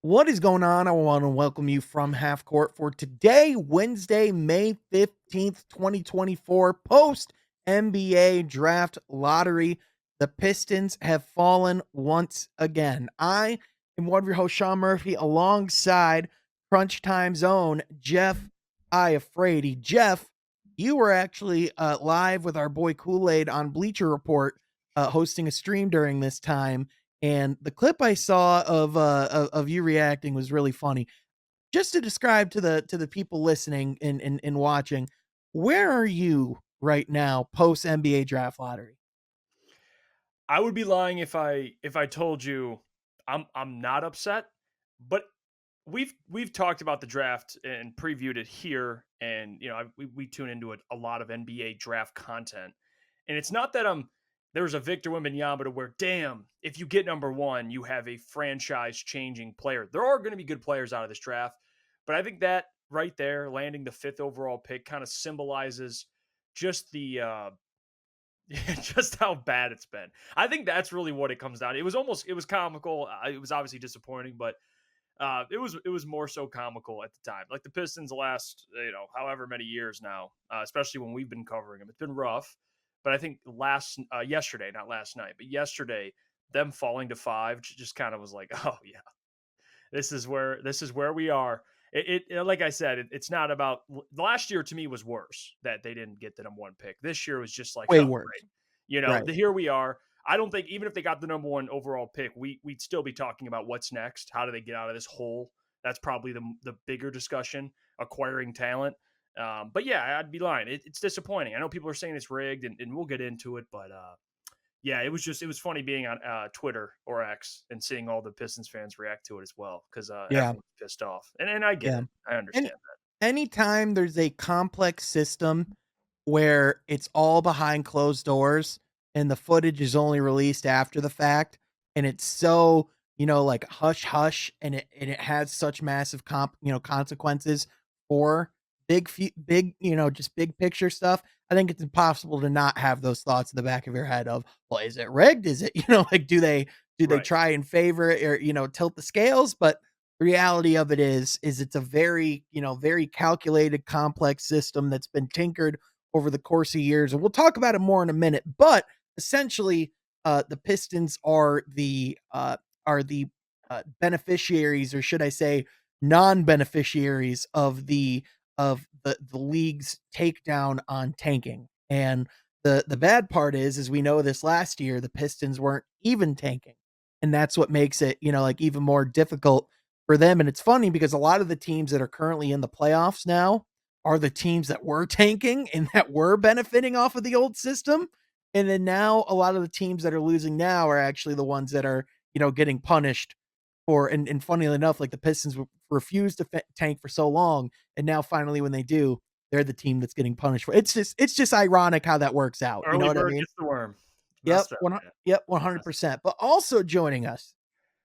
What is going on? I want to welcome you from half court for today, Wednesday, May 15th, 2024, post NBA draft lottery. The Pistons have fallen once again. I am one of your hosts, Sean Murphy, alongside Crunch Time Zone, Jeff Iafrady. Jeff, you were actually live with our boy Kool-Aid on Bleacher Report, hosting a stream during this time, and the clip I saw of you reacting was really funny. Just to describe to the people listening and watching, where are you right now post NBA draft lottery? I would be lying if I told you I'm not upset, but we've talked about the draft and previewed it here, and we tune into it a lot of NBA draft content, and it's not that there's a Victor Wembanyama to where damn if you get number one you have a franchise changing player. There are going to be good players out of this draft, but I think that right there landing the fifth overall pick kind of symbolizes just the just how bad it's been. I think that's really what it comes down to. It was comical. It was obviously disappointing, but it was more so comical at the time. Like the Pistons, the last however many years now, especially when we've been covering them, it's been rough. But I think yesterday, not last night, but yesterday, them falling to five just kind of was like, oh yeah, this is where we are. Like I said, it's not about last year. To me, was worse that they didn't get the number one pick. This year was just like, Way oh worse. great, Right. here we are. I don't think even if they got the number one overall pick, we'd still be talking about what's next. How do they get out of this hole? That's probably the bigger discussion. Acquiring talent. But yeah, I'd be lying. It's disappointing. I know people are saying it's rigged, and we'll get into it, but yeah, it was funny being on Twitter or X and seeing all the Pistons fans react to it as well because Yeah. everyone's pissed off, and I get Yeah. it, I And understand anytime there's a complex system where it's all behind closed doors and the footage is only released after the fact, and it's so, like hush hush, and it has such massive consequences for big, just big picture stuff. I think it's impossible to not have those thoughts in the back of your head of, well, is it rigged? Is it, like do they right. try and favor it, or, tilt the scales? But the reality of it is it's a very, very calculated, complex system that's been tinkered over the course of years, and we'll talk about it more in a minute. But essentially, the Pistons are the beneficiaries, or should I say, non-beneficiaries of the league's takedown on tanking. And the bad part is we know this last year the Pistons weren't even tanking, and that's what makes it, like even more difficult for them. And it's funny because a lot of the teams that are currently in the playoffs now are the teams that were tanking and that were benefiting off of the old system. And then now a lot of the teams that are losing now are actually the ones that are, getting punished for. And funnily enough, like the Pistons refused to tank for so long. And now finally, when they do, they're the team that's getting punished for. It's just ironic how that works out. You know Early what I bird mean? gets the worm. It's Yep. messed up, man. Yep. It's messed 100%. But also joining us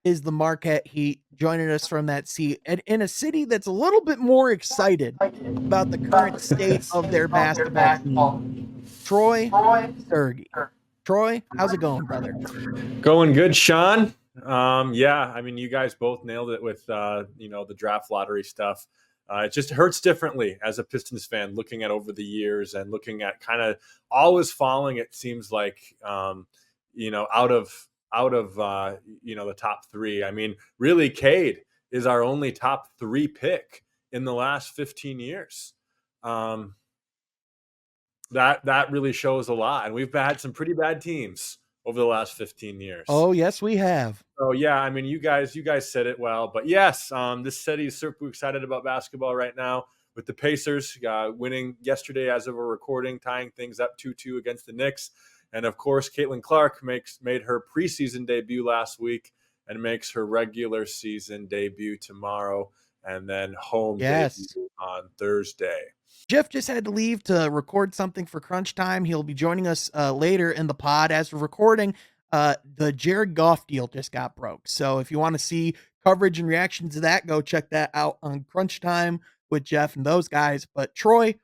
is the Marquette Heat, joining us from that seat, and in a city that's a little bit more excited about the current state of their basketball team, Troy Sergey. Troy, how's it going, brother? Going good, Sean. Yeah, I mean, you guys both nailed it with the draft lottery stuff. It just hurts differently as a Pistons fan, looking at over the years and looking at kind of always falling. It seems like out of the top three. I mean, really, Cade is our only top three pick in the last 15 years. Um, that really shows a lot, and we've had some pretty bad teams over the last 15 years. Oh, yes, we have. So yeah, I mean, you guys said it well, but yes, this city is super excited about basketball right now with the Pacers winning yesterday as of a recording, tying things up 2-2 against the Knicks, and of course, Caitlin Clark made her preseason debut last week and makes her regular season debut tomorrow, and then home debut Yes. on Thursday. Jeff just had to leave to record something for Crunch Time. He'll be joining us later in the pod. As for recording, the Jared Goff deal just got broke. So if you want to see coverage and reaction to that, go check that out on Crunch Time with Jeff and those guys. But Troy,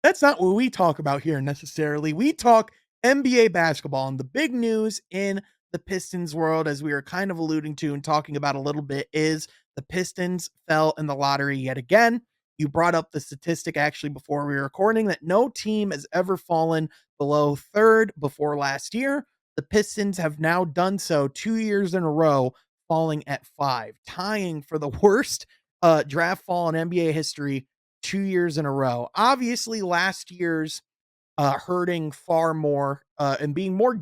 that's not what we talk about here necessarily. We talk NBA basketball, and the big news in the Pistons world, as we were kind of alluding to and talking about a little bit, is The Pistons fell in the lottery yet again. You brought up the statistic actually before we were recording that no team has ever fallen below third before last year. The Pistons have now done so 2 years in a row, falling at 5, tying for the worst draft fall in NBA history 2 years in a row. Obviously, last year's hurting far more and being more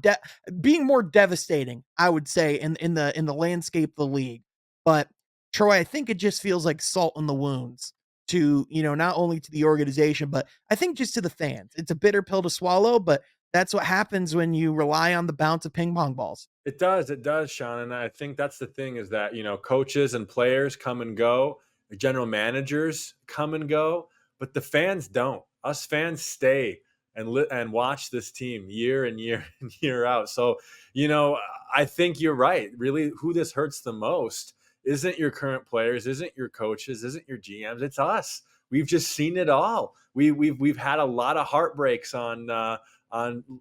devastating, I would say, in the landscape of the league. But Troy, I think it just feels like salt in the wounds to not only to the organization, but I think just to the fans. It's a bitter pill to swallow, but that's what happens when you rely on the bounce of ping pong balls. It does, Sean. And I think that's the thing is that, coaches and players come and go, the general managers come and go, but the fans don't. Us fans stay and watch this team year and year and year out. So, I think you're right. Really, who this hurts the most isn't your current players, isn't your coaches, isn't your GMs. It's us. We've just seen it all. We've had a lot of heartbreaks on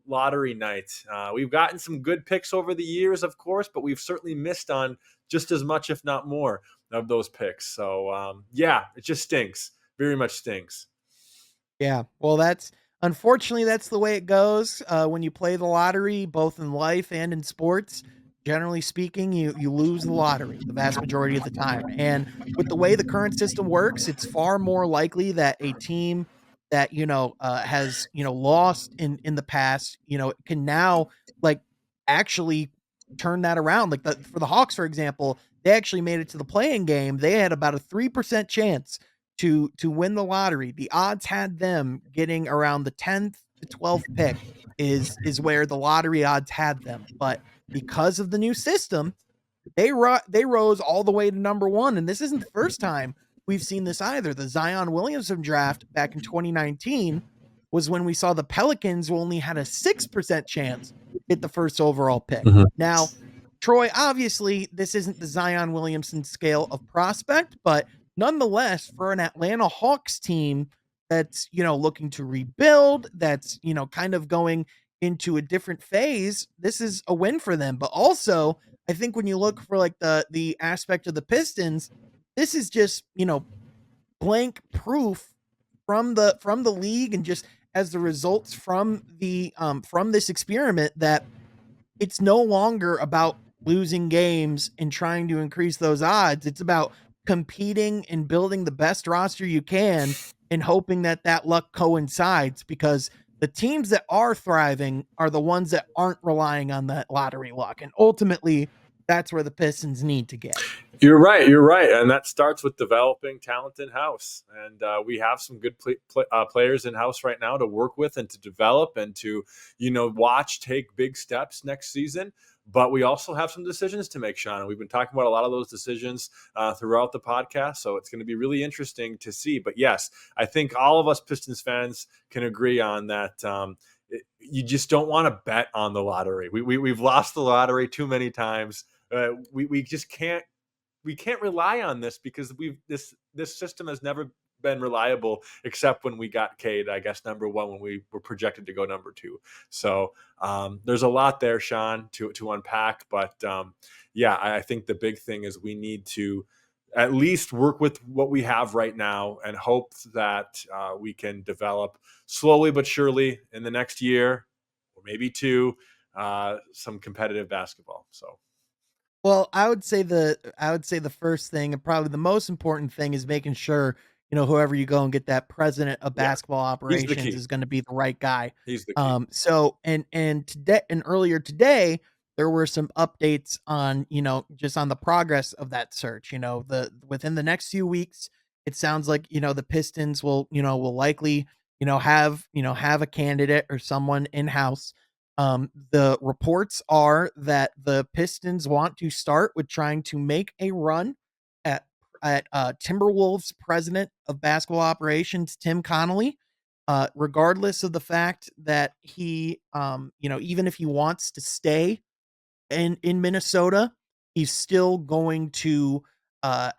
lottery night. We've gotten some good picks over the years, of course, but we've certainly missed on just as much, if not more, of those picks. So, yeah, it just stinks. Very much stinks. Yeah, well, that's unfortunately that's the way it goes when you play the lottery, both in life and in sports. Generally speaking, you lose the lottery the vast majority of the time, and with the way the current system works, it's far more likely that a team that has lost in the past, can now like actually turn that around. Like for the Hawks, for example, they actually made it to the playing game. They had about a 3% chance to win the lottery. The odds had them getting around the 10th to 12th pick is where the lottery odds had them. But because of the new system, they rose all the way to number 1, and this isn't the first time we've seen this either. The Zion Williamson draft back in 2019 was when we saw the Pelicans who only had a 6% chance to get the first overall pick. Mhm. Now, Troy, obviously, this isn't the Zion Williamson scale of prospect, but nonetheless, for an Atlanta Hawks team that's, looking to rebuild, that's, kind of going into a different phase, this is a win for them. But also, I think when you look for like the aspect of the Pistons, this is just, blank proof from the league and just as the results from this experiment that it's no longer about losing games and trying to increase those odds. It's about competing and building the best roster you can and hoping that that luck coincides, because the teams that are thriving are the ones that aren't relying on that lottery luck. And ultimately, that's where the Pistons need to get. You're right. You're right, and that starts with developing talent in house. And we have some good players in house right now to work with and to develop and to watch take big steps next season. But we also have some decisions to make, Sean. And we've been talking about a lot of those decisions throughout the podcast. So it's going to be really interesting to see. But yes, I think all of us Pistons fans can agree on that. You just don't want to bet on the lottery. We've lost the lottery too many times. We just can't rely on this because this system has never been reliable except when we got Cade, I guess, number 1 when we were projected to go number 2. So there's a lot there, Sean, to unpack. But yeah, I think the big thing is we need to at least work with what we have right now and hope that we can develop slowly but surely in the next year or maybe 2 some competitive basketball. So. Well, I would say the first thing and probably the most important thing is making sure, whoever you go and get that president of Yeah, basketball he's the operations key. is going to be the right guy. He's the key. So and today and earlier today there were some updates on, just on the progress of that search. The within the next few weeks, it sounds like, the Pistons will likely, have a candidate or someone in-house. The reports are that the Pistons want to start with trying to make a run at Timberwolves president of basketball operations, Tim Connolly. Regardless of the fact that he, even if he wants to stay in Minnesota, he's still going to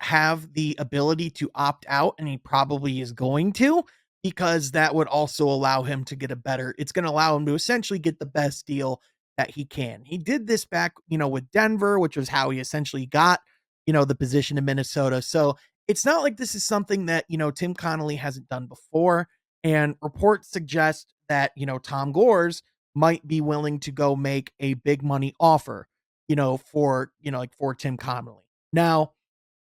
have the ability to opt out, and he probably is going to, because that would also allow him to get it's going to allow him to essentially get the best deal that he can. He did this back, with Denver, which was how he essentially got, the position in Minnesota. So it's not like this is something that, Tim Connolly hasn't done before. And reports suggest that, Tom Gores might be willing to go make a big money offer, for, like for Tim Connolly. Now,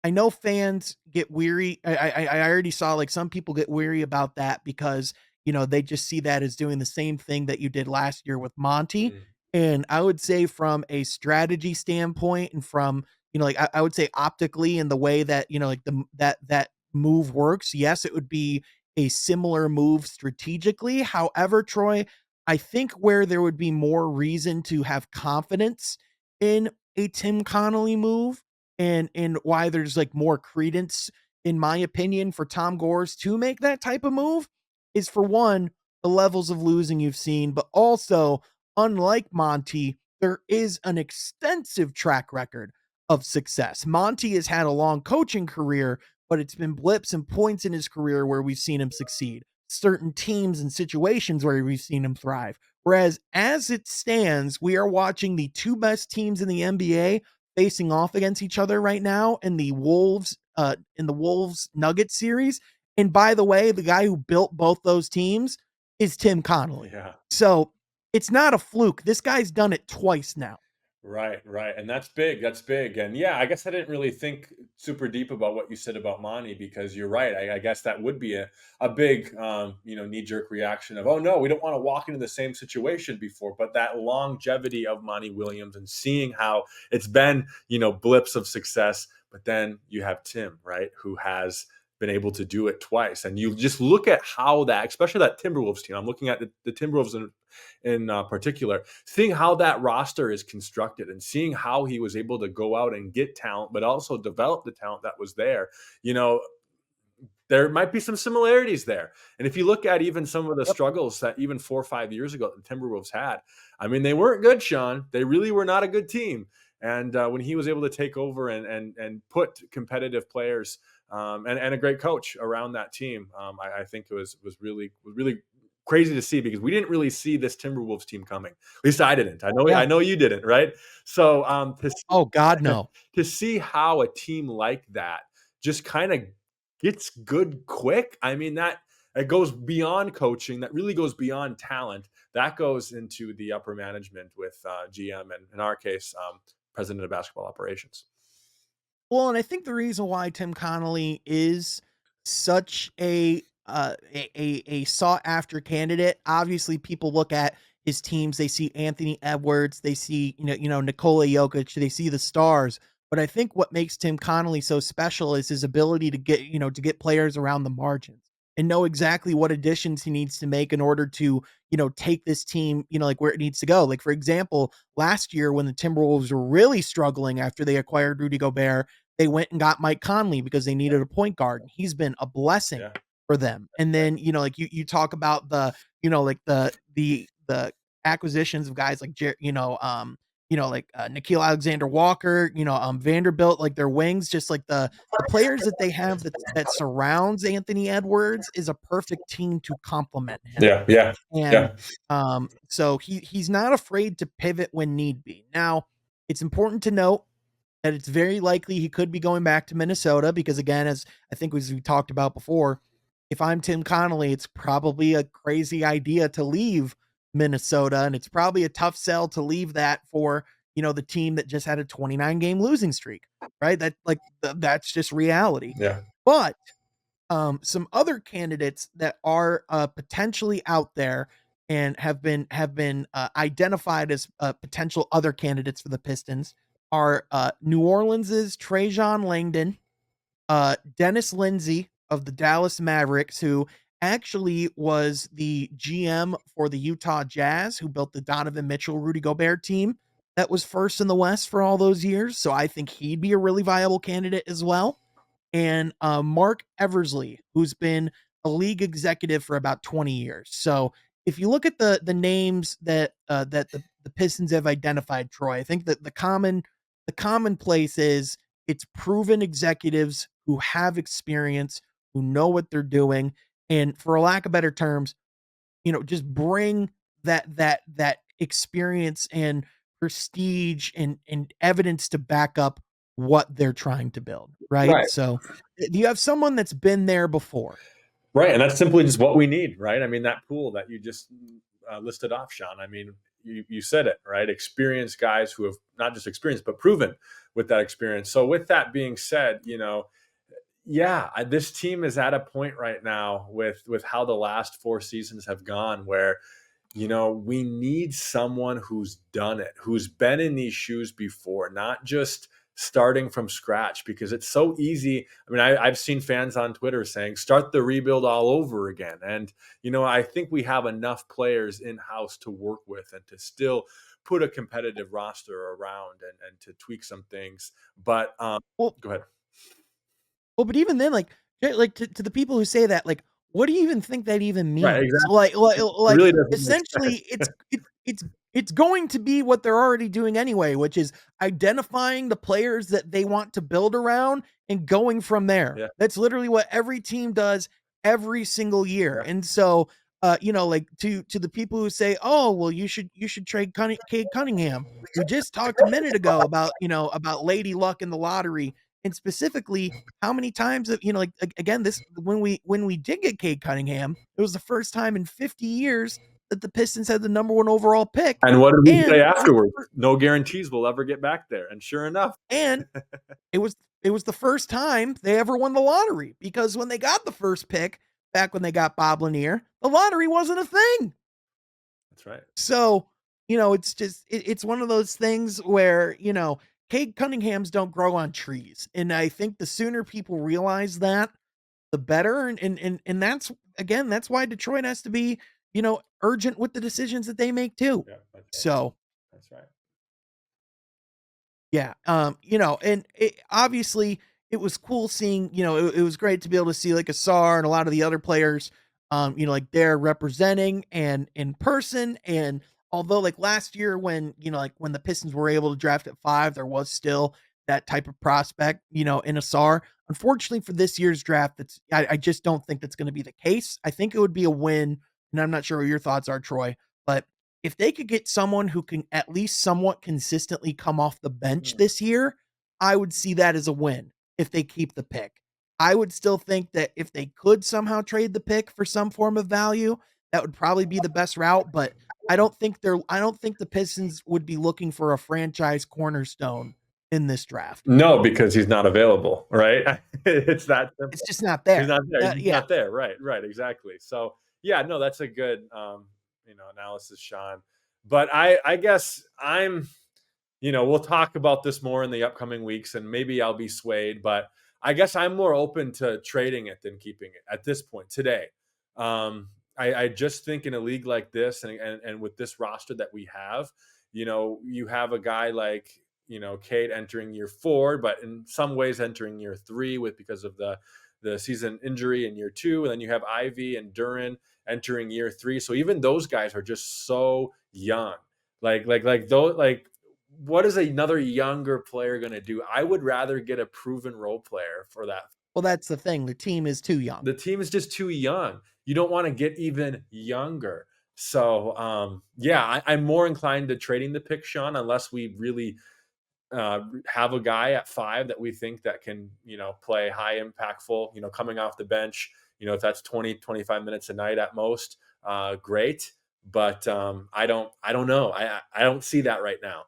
I know fans get weary. I already saw like some people get weary about that because, they just see that as doing the same thing that you did last year with Monty. Mm. And I would say from a strategy standpoint and from, like I would say optically and the way that, like that move works, yes, it would be a similar move strategically. However, Troy, I think where there would be more reason to have confidence in a Tim Connolly move and why there's like more credence, in my opinion, for Tom Gores to make that type of move is for one, the levels of losing you've seen, but also, unlike Monty, there is an extensive track record of success. Monty has had a long coaching career, but it's been blips and points in his career where we've seen him succeed, certain teams and situations where we've seen him thrive. Whereas, as it stands, we are watching the two best teams in the NBA facing off against each other right now in the Wolves Nuggets series. And by the way, the guy who built both those teams is Tim Connolly. Yeah. So it's not a fluke. This guy's done it twice now. Right, right. And that's big. That's big. And yeah, I guess I didn't really think super deep about what you said about Monty because you're right. I guess that would be a big, knee jerk reaction of, oh no, we don't want to walk into the same situation before. But that longevity of Monty Williams and seeing how it's been, blips of success. But then you have Tim, right, who has been able to do it twice. And you just look at how that, especially that Timberwolves team, I'm looking at the Timberwolves in particular, seeing how that roster is constructed and seeing how he was able to go out and get talent, but also develop the talent that was there, there might be some similarities there. And if you look at even some of the Yep. struggles that even 4 or 5 years ago the Timberwolves had, I mean, they weren't good, Sean. They really were not a good team. And when he was able to take over and put competitive players and a great coach around that team, I think it was really crazy to see because we didn't really see this Timberwolves team coming. At least I didn't. Yeah. I know you didn't, right? So Oh God, no. to see how a team like that just kind of gets good quick. I mean, that it goes beyond coaching. That really goes beyond talent. That goes into the upper management with GM and in our case, president of basketball operations. Well, and I think the reason why Tim Connolly is such a sought after candidate, obviously people look at his teams, they see Anthony Edwards, they see Nikola Jokic, they see the stars. But I think what makes Tim Connolly so special is his ability to get players around the margins and know exactly what additions he needs to make in order to, take this team, like where it needs to go. Like for example, last year when the Timberwolves were really struggling after they acquired Rudy Gobert, they went and got Mike Conley because they needed a point guard. And he's been a blessing Yeah. for them. And then, like you talk about like the acquisitions of guys like Nikhil Alexander Walker, Vanderbilt, like their wings, just like the players that they have that surrounds Anthony Edwards is a perfect team to complement him. Yeah. Yeah. And so he's not afraid to pivot when need be. Now, it's important to note that it's very likely he could be going back to Minnesota because, again, as I think as we talked about before, if I'm Tim Connolly, it's probably a crazy idea to leave Minnesota, and it's probably a tough sell to leave that for the team that just had a 29 game losing streak, right? That's just reality. Yeah. But some other candidates that are potentially out there and have been identified as potential other candidates for the Pistons are New Orleans's Trajan Langdon, Dennis Lindsey of the Dallas Mavericks, who actually was the GM for the Utah Jazz, who built the Donovan Mitchell, Rudy Gobert team that was first in the West for all those years. So I think he'd be a really viable candidate as well. And Mark Eversley, who's been a league executive for about 20 years. So if you look at the names that the Pistons have identified, Troy, I think that the common place is it's proven executives who have experience, who know what they're doing, and for a lack of better terms, just bring that experience and prestige and evidence to back up what they're trying to build, right? Right. So you have someone that's been there before. Right, and that's simply just what we need, right? I mean, that pool that you just listed off, Sean. I mean, you said it, right? Experienced guys who have not just experienced but proven with that experience. So, with that being said, yeah, this team is at a point right now with how the last 4 seasons have gone, where we need someone who's done it, who's been in these shoes before, not just starting from scratch, because it's so easy. I mean, I've seen fans on Twitter saying, start the rebuild all over again. And, I think we have enough players in house to work with and to still put a competitive roster around and to tweak some things. But Well, go ahead. but even then, like to the people who say that, like, what do you even think that even Right, means? exactly. It Like really doesn't make sense. essentially, it's going to be what they're already doing anyway, which is identifying the players that they want to build around and going from there. Yeah, That's literally what every team does every single year. yeah. And so, like to the people who say, "Oh, well, you should trade Cade Cunningham." We just talked a minute ago about about Lady Luck in the lottery, and specifically how many times like again, this when we did get Cade Cunningham, it was the first time in 50 years that the Pistons had the number one overall pick, And what did we say and it was afterwards? No guarantees we'll ever get back there. And sure enough, and it was the first time they ever won the lottery, because when they got the first pick back when they got Bob Lanier, the lottery wasn't a thing. that's right. So, it's just it's one of those things where, Cade Cunninghams don't grow on trees. And I think the sooner people realize that, the better. And that's again, that's why Detroit has to be, urgent with the decisions that they make too. Yeah, that's right. So That's right. yeah, and obviously it was cool seeing, it was great to be able to see like Asar and a lot of the other players, like they're representing and in person. And although like last year when, like when the Pistons were able to draft at 5, there was still that type of prospect, in Asar. Unfortunately for this year's draft, I just don't think that's going to be the case. I think it would be a win, and I'm not sure what your thoughts are, Troy, but if they could get someone who can at least somewhat consistently come off the bench Mm. this year, I would see that as a win if they keep the pick. I would still think that if they could somehow trade the pick for some form of value, that would probably be the best route, but I don't think the Pistons would be looking for a franchise cornerstone in this draft. No, because he's not available, right? It's that It's simple. just not He's there. not there. He's Yeah. not there. Right, right, exactly. So yeah, no, that's a good analysis, Sean. But I guess we'll talk about this more in the upcoming weeks, and maybe I'll be swayed, but I guess I'm more open to trading it than keeping it at this point today. I just think in a league like this, and with this roster that we have, you have a guy like Cade entering year 4, but in some ways entering year 3 because of the season injury in year 2, and then you have Ivy and Duran entering year 3. So even those guys are just so young. Like those what is another younger player going to do? I would rather get a proven role player for that. Well, that's the thing. The team is too young. The team is just too young. You don't want to get even younger. So, yeah, I'm more inclined to trading the pick, Sean, unless we really have a guy at 5 that we think that can, play high impactful, coming off the bench, if that's 20, 25 minutes a night at most, great. But I don't know. I don't see that right now.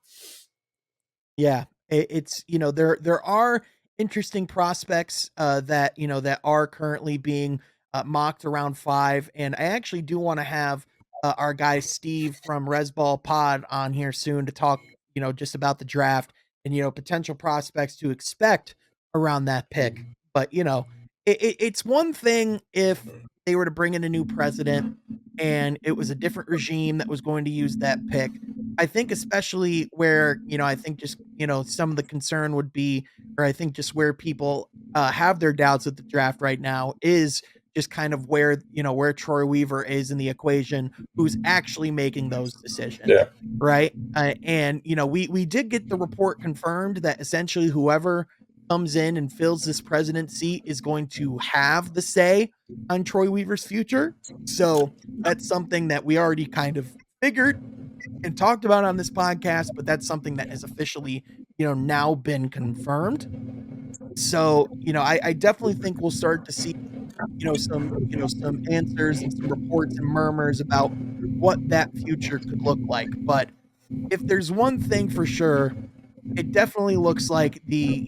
Yeah, it's there are interesting prospects that that are currently being mocked around 5, and I actually do want to have our guy Steve from Resball Pod on here soon to talk just about the draft and potential prospects to expect around that pick. But it's one thing if they were to bring in a new president and it was a different regime that was going to use that pick. I think especially where, I think just, some of the concern would be, or I think just where people have their doubts at the draft right now is just kind of where, where Troy Weaver is in the equation, who's actually making those decisions. Yeah. Right. And, we did get the report confirmed that essentially whoever comes in and fills this president seat is going to have the say on Troy Weaver's future. So that's something that we already kind of figured and talked about on this podcast, but that's something that has officially, now been confirmed. So, I definitely think we'll start to see, some answers and some reports and murmurs about what that future could look like. But if there's one thing for sure, it definitely looks like the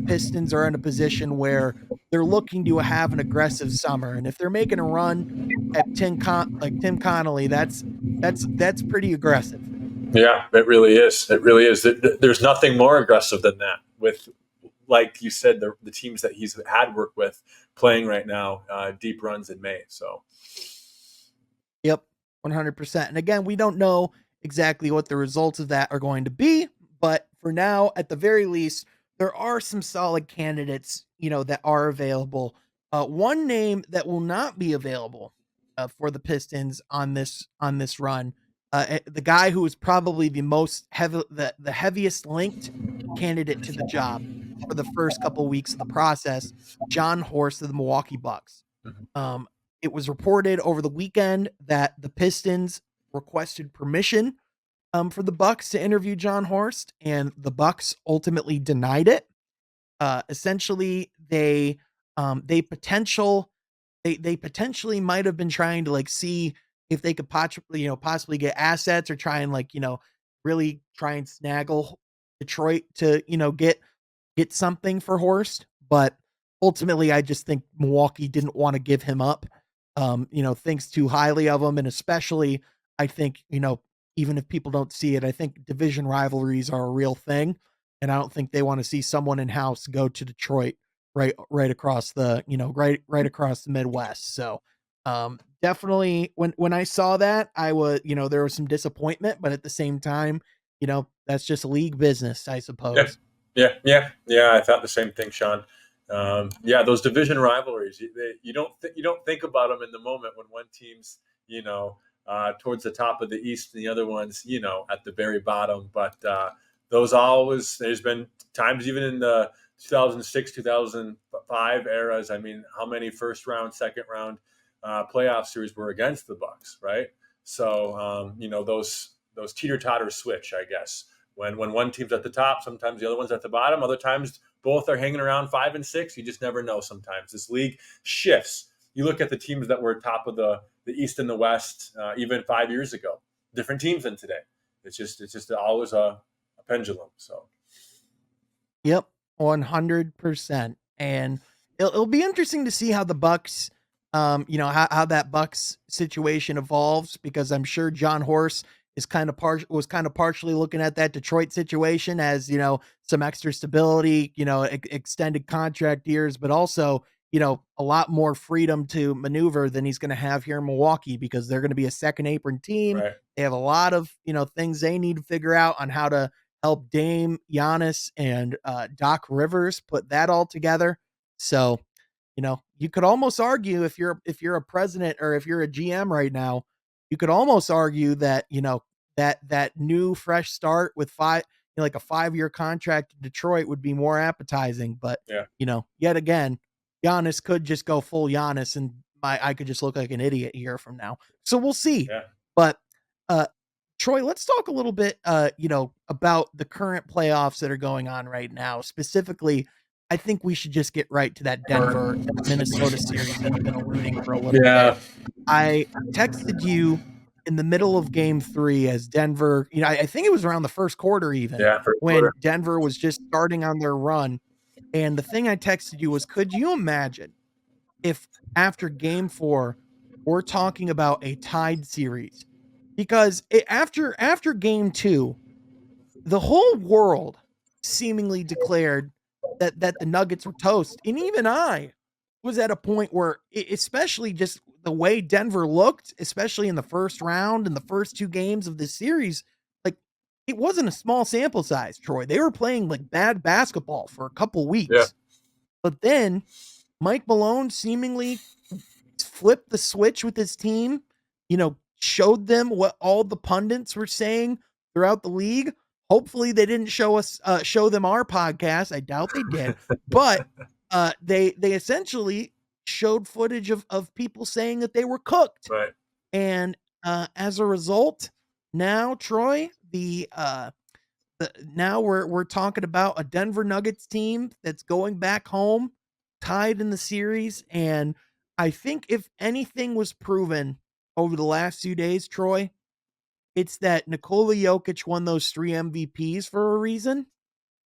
Pistons are in a position where they're looking to have an aggressive summer, and if they're making a run at Tim Connolly, that's pretty aggressive. Yeah, it really is. It really is. There's nothing more aggressive than that. With, like you said, the teams that he's had work with playing right now, deep runs in May. So, Yep, 100%. And again, we don't know exactly what the results of that are going to be, but for now, at the very least, there are some solid candidates, that are available. One name that will not be available for the Pistons on this run, the guy who is probably the heaviest linked candidate to the job for the first couple weeks of the process, John Horst of the Milwaukee Bucks. mhm. Um, it was reported over the weekend that the Pistons requested permission for the Bucks to interview John Horst, and the Bucks ultimately denied it. Essentially, they potentially might have been trying to like see if they could possibly get assets or try and really try and snaggle Detroit to get something for Horst, but ultimately I just think Milwaukee didn't want to give him up. Thinks too highly of him, and especially I think, even if people don't see it, I think division rivalries are a real thing, and I don't think they want to see someone in house go to Detroit right across right across the Midwest. So definitely when I saw that, I was, there was some disappointment, but at the same time, that's just league business, I Yeah, suppose. yeah. I thought the same thing, Sean. Yeah, those division rivalries. You don't think about them in the moment when one team's towards the top of the East and the other one's at the very bottom. But those always there's been times even in the 2006 2005 eras. I mean, how many first round, second round playoff series were against the Bucks, right? So those teeter totter switch, I guess when one team's at the top, sometimes the other one's at the bottom. Other times, both are hanging around 5 and 6. You just never know. Sometimes this league shifts. You look at the teams that were top of the East and the West even 5 years ago. Different teams than today. It's just always a pendulum. So Yep, 100%. And it'll be interesting to see how the Bucks, how that Bucks situation evolves, because I'm sure John Horst is was kind of partially looking at that Detroit situation as, some extra stability, extended contract years, but also, a lot more freedom to maneuver than he's going to have here in Milwaukee, because they're going to be a second apron team. right, They have a lot of, things they need to figure out on how to help Dame, Giannis, and Doc Rivers put that all together. So, you could almost argue, if you're a president or if you're a GM right now, you could almost argue that that new fresh start with like a 5-year contract in Detroit would be more appetizing. But yeah, yet again, Giannis could just go full Giannis, and I could just look like an idiot a year from now. So we'll see. yeah, But uh, Troy, let's talk a little bit, about the current playoffs that are going on right now. Specifically, I think we should just get right to that Denver Minnesota series that I've been alluding for a little bit. yeah, I texted you in the middle of game 3 as Denver, I think it was around the first quarter even, yeah. First when quarter. Denver was just starting on their run. And the thing I texted you was, could you imagine if after game 4 we're talking about a tied series? Because after game 2, the whole world seemingly declared that the Nuggets were toast, and even I was at a point where, especially just the way Denver looked, especially in the first round and the first 2 games of this series, like, it wasn't a small sample size, Troy. They were playing like bad basketball for a couple Yeah, weeks. But then Mike Malone seemingly flipped the switch with his team, showed them what all the pundits were saying throughout the league. Hopefully they didn't show them our podcast. I doubt they did. But they essentially showed footage of people saying that they were cooked. right. And as a result, now Troy, now we're talking about a Denver Nuggets team that's going back home, tied in the series, and I think if anything was proven over the last few days, Troy, it's that Nikola Jokic won those 3 MVPs for a reason,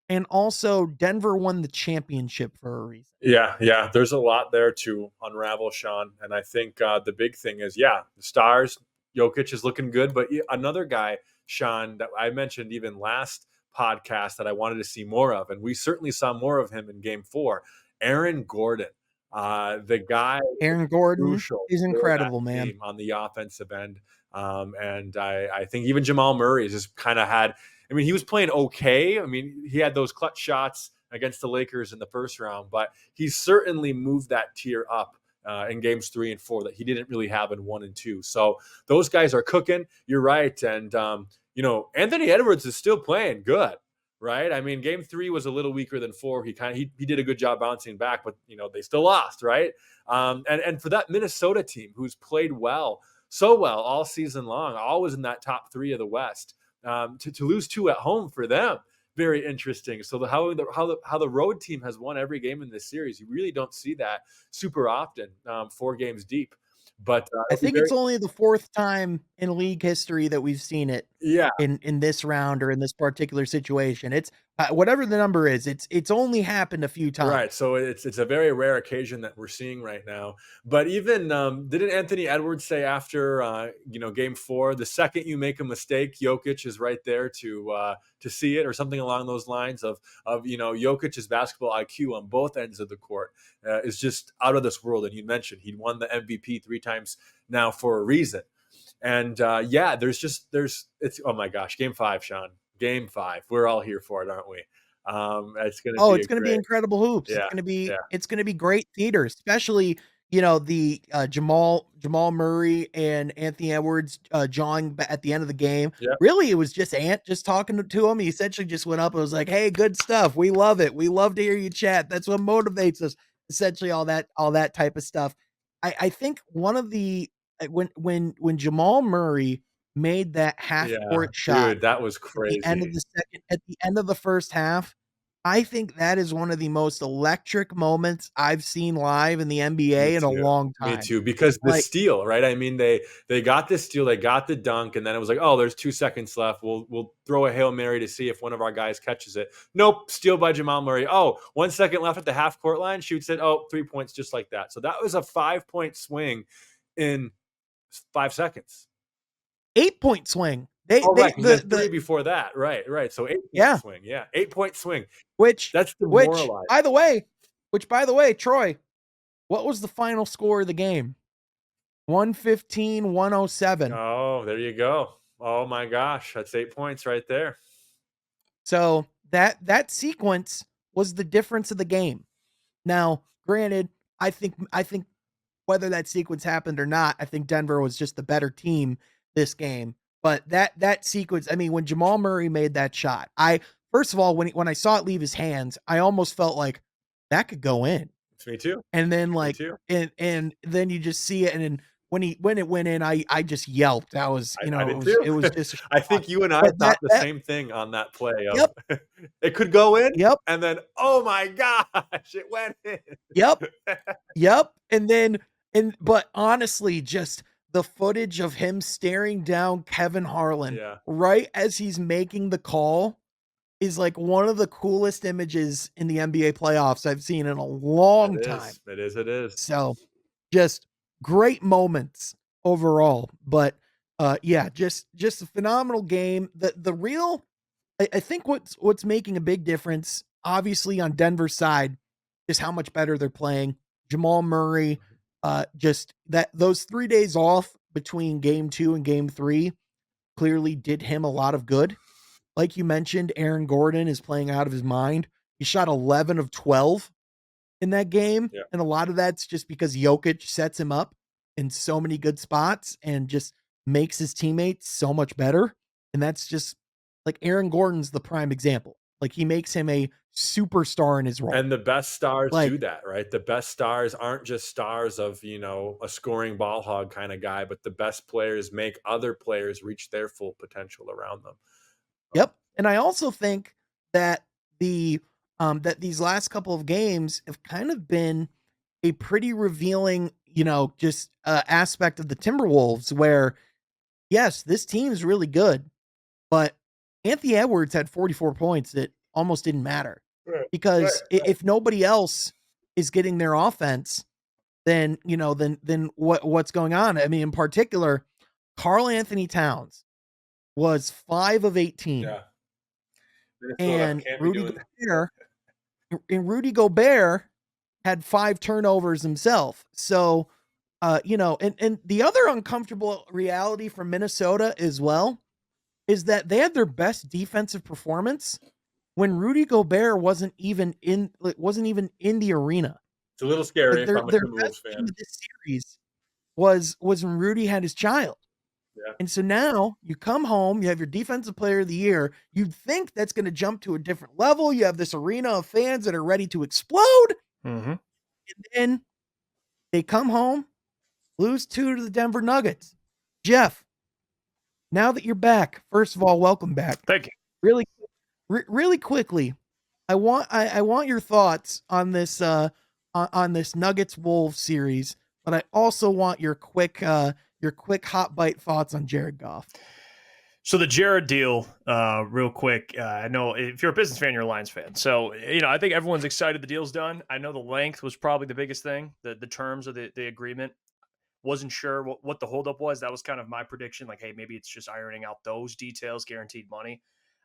and also Denver won the championship for a reason. Yeah, yeah. There's a lot there to unravel, Sean. And I think the big thing is, yeah, the stars. Jokic is looking good, but another guy, Sean, that I mentioned even last podcast that I wanted to see more of, and we certainly saw more of him in Game 4. Aaron Gordon, the guy Aaron Gordon crucial is for that incredible, man. team on the offensive end. And I think even Jamal Murray has just kind of had, I mean, he was playing okay. I mean, he had those clutch shots against the Lakers in the first round, but he certainly moved that tier up in games 3 and 4 that he didn't really have in 1 and 2. So those guys are cooking. You're right. And, Anthony Edwards is still playing good. Right. I mean, game 3 was a little weaker than 4. He did a good job bouncing back, but they still lost. Right. And for that Minnesota team who's played so well all season long, always in that top 3 of the West, to lose 2 at home for them, very interesting. So how the road team has won every game in this series, you really don't see that super often, 4 games deep. But I it'll be think very, it's only the 4th time in league history that we've seen it yeah. in this round or in this particular situation. It's whatever the number is, it's only happened a few Right. times. So it's a very rare occasion that we're seeing right now. But even didn't Anthony Edwards say after game 4, the second you make a mistake, Jokic is right there to see it, or something along those lines of Jokic's basketball IQ on both ends of the court is just out of this world. And you mentioned he'd won the MVP 3 times now for a reason. And it's oh my gosh, game 5, Sean, game 5. We're all here for it, aren't we? It's going to Oh, be it's a gonna be great. incredible hoops. Yeah, yeah, It's gonna be great theater, especially, the, Jamal Murray and Anthony Edwards, jawing at the end of the game. yeah. Really, it was just Ant just talking to him. He essentially just went up and was like, "Hey, good stuff. We love it. We love to hear you chat. That's what motivates us." Essentially all that type of stuff. I think one of the when Jamal Murray made that half Yeah, court shot dude, that was crazy. at the end of the first half, I think that is one of the most electric moments I've seen live in the Me NBA in a too. long Me time. too. Because the Like, steal, right? I mean, they got the steal, they got the dunk, and then it was like, oh, there's 2 seconds left. We'll throw a Hail Mary to see if one of our guys catches it. Nope, steal by Jamal Murray. Oh, 1 second left at the half court line, shoots it. Oh, 3 points just like that. So that was a 5 point swing in 5 seconds. 8-point swing. They Oh, they right, because then the three before that. Right, right. So 8 point yeah, swing. Yeah, 8 point swing. which That's which demoralizing. by the way, Troy, what was the final score of the game? 115-107. Oh, there you go. Oh my gosh, that's 8 points right there. So, that sequence was the difference of the game. Now, granted, I think whether that sequence happened or not, I think Denver was just the better team this game. But that sequence, I mean, when Jamal Murray made that shot, I first of all, when I saw it leave his hands, I almost felt like that could go in. Me too. And then Me like too. and then you just see it, and then when it went in, I just yelped. That was, I it did was too. it was just a I shock. think you and I But thought the that same thing on that play of yep, it could go in, yep, and then oh my gosh, it went in. yep. Yep, and then but honestly, just the footage of him staring down Kevin Harlan Yeah, right as he's making the call is like one of the coolest images in the NBA playoffs I've seen in a it long time. is. It is. It is. So, just great moments overall, but, yeah, just a phenomenal game. The real I think what's making a big difference, obviously on Denver's side, is how much better they're playing. Jamal Murray, just that those 3 days off between game 2 and game 3 clearly did him a lot of good. Like you mentioned, Aaron Gordon is playing out of his mind. He shot 11 of 12 in that game, Yeah. and a lot of that's just because Jokic sets him up in so many good spots and just makes his teammates so much better, and that's just like Aaron Gordon's the prime example. Like, he makes him a superstar in his role. And the best stars do Like, that, right? The best stars aren't just stars of, a scoring ball hog kind of guy, but the best players make other players reach their full potential around them. yep, And I also think that that these last couple of games have kind of been a pretty revealing, just aspect of the Timberwolves where yes, this team is really good, but Anthony Edwards had 44 points that almost didn't matter Right, right, because right. if nobody else is getting their offense, then what's going on? I mean, in particular, Carl Anthony Towns was 5 of 18, Yeah, Minnesota and can't be doing that. Rudy Gobert had 5 turnovers himself. So, and the other uncomfortable reality from Minnesota as well is that they had their best defensive performance when Rudy Gobert wasn't even in the arena. It's a little Like scary if I'm a their best Timberwolves game fan. of this series was when Rudy had his child. Yeah. And so now you come home, you have your defensive player of the year. You'd think that's going to jump to a different level. You have this arena of fans that are ready to explode. Mm-hmm. And then they come home, lose 2 to the Denver Nuggets. Jeff, now that you're back, first of all, welcome back. Thank you. Really, really quickly, I want your thoughts on this on this Nuggets Wolves series, but I also want your quick hot bite thoughts on Jared Goff. So the Jared deal, real quick. I know if you're a business fan, you're a Lions fan. So I think everyone's excited the deal's done. I know the length was probably the biggest thing. The terms of the agreement. Wasn't sure what the holdup was. That was kind of my prediction. Like, hey, maybe it's just ironing out those details, guaranteed money.